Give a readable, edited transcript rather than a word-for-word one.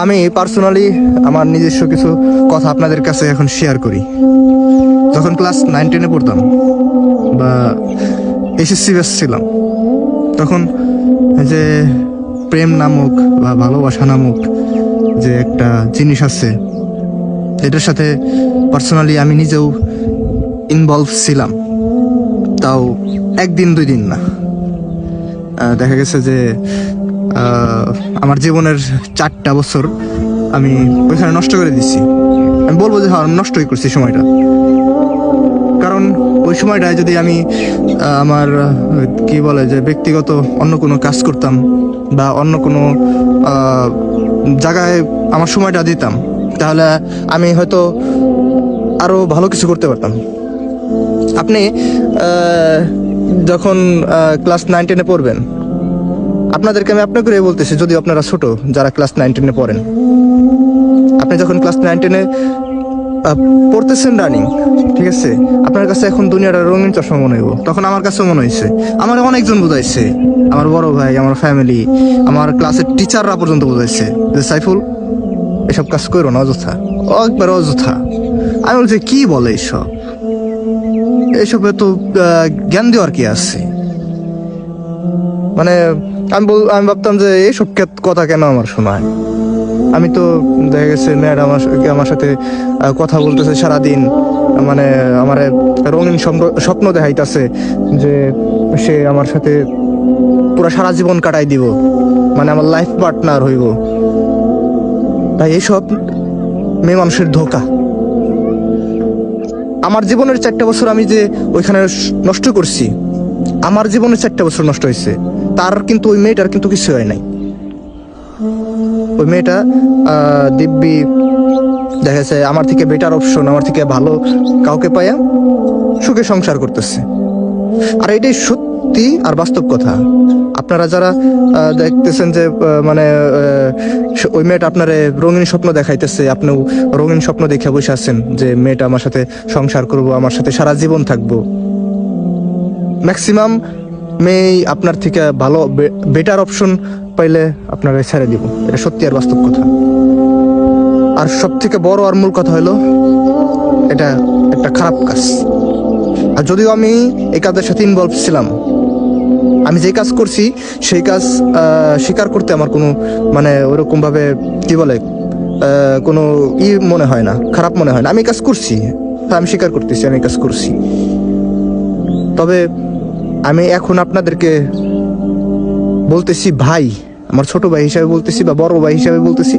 আমি পার্সোনালি আমার নিজস্ব কিছু কথা আপনাদের কাছে এখন শেয়ার করি। যখন ক্লাস 9-10-এ পড়তাম বা এসএসসি ব্যাচ ছিলাম, তখন যে প্রেম নামক বা ভালোবাসা নামক যে একটা জিনিস আছে, এটার সাথে পার্সোনালি আমি নিজেও ইনভলভ ছিলাম। তাও 1 দিন 2 দিন না, দেখা গেছে যে আমার জীবনের 4টা বছর আমি ওইখানে নষ্ট করে দিচ্ছি। আমি বলবো যে হ্যাঁ, আমি নষ্টই করছি সময়টা। কারণ ওই সময়টায় যদি আমি আমার কি বলে যে ব্যক্তিগত অন্য কোনো কাজ করতাম বা অন্য কোনো জায়গায় আমার সময়টা দিতাম, তাহলে আমি হয়তো আরো ভালো কিছু করতে পারতাম। আপনি যখন ক্লাস 9-10-এ পড়বেন, আপনাদেরকে আমি আপনাকে বলতেছি, যদি আপনারা ছোট যারা ক্লাস 9-10-এ পড়েন, আপনি যখন ক্লাস 9-10-এ পড়তেছেন রানিং, ঠিক আছে, আপনার কাছে এখন দুনিয়াটা রঙিন চশমা মনে হইব। তখন আমার কাছেও মনে হয়েছে, আমার অনেকজন বুঝাইছে, আমার বড় ভাই, আমার ফ্যামিলি, আমার ক্লাসের টিচাররা পর্যন্ত বুঝাইছে যে সাইফুল, এসব কাজ করো না, অযথা, একবার অযথা। আমি বলছি কি বলে এইসব, এইসবে তো জ্ঞান দেওয়ার কি আছে? মানে আমি ভাবতাম যে এইসব কথা কেন আমার শোনায়। আমি তো দেখা গেছে মেয়েরা আমার সাথে কথা বলতেছে সারাদিন, মানে আমার রঙিন স্বপ্ন দেখাইতেছে যে সে আমার সাথে পুরো সারা জীবন কাটাই দিব, মানে আমার লাইফ পার্টনার হইব। তাই এইসব মেয়ে মানুষের ধোঁকা। আমার জীবনের 4টা বছর আমি যে ওইখানে নষ্ট করছি, আমার জীবনের 4টা বছর নষ্ট হয়েছে, তার কিন্তু ওই মেয়েটার কিন্তু কিছু হয় নাই। ওই মেয়েটা দিব্যি দেখা যাচ্ছে আমার থেকে বেটার অপশন, আমার থেকে ভালো কাউকে পাইয়া সুখে সংসার করতেছে। আর এটাই সত্যি আর বাস্তব কথা। আপনারা যারা দেখতেছেন যে মানে ওই মেয়েটা আপনার রঙিন স্বপ্ন দেখাইতেছে, আপনিও রঙিন স্বপ্ন দেখে বসে আছেন যে মেয়েটা আমার সাথে সংসার করব, আমার সাথে সারা জীবন থাকবো। ম্যাক্সিমাম মেয়ে আপনার থেকে ভালো বেটার অপশন পাইলে আপনারা ছেড়ে দিব। এটা সত্যি আর বাস্তব কথা। আর সব থেকে বড় আর মূল কথা হলো, এটা একটা খারাপ কাজ। আর যদিও আমি এই কাজের সাথে ইনভলভ ছিলাম, আমি যে কাজ করছি সেই কাজ স্বীকার করতে আমার কোনো মানে ওরকম ভাবে কি বলে কোনো মনে হয় না, খারাপ মনে হয় না। আমি কাজ করছি, আমি স্বীকার করতেছি আমি কাজ করছি। তবে আমি এখন আপনাদেরকে বলতেছি ভাই, আমার ছোট ভাই হিসাবে বলতেছি বা বড় ভাই হিসাবে বলতেছি,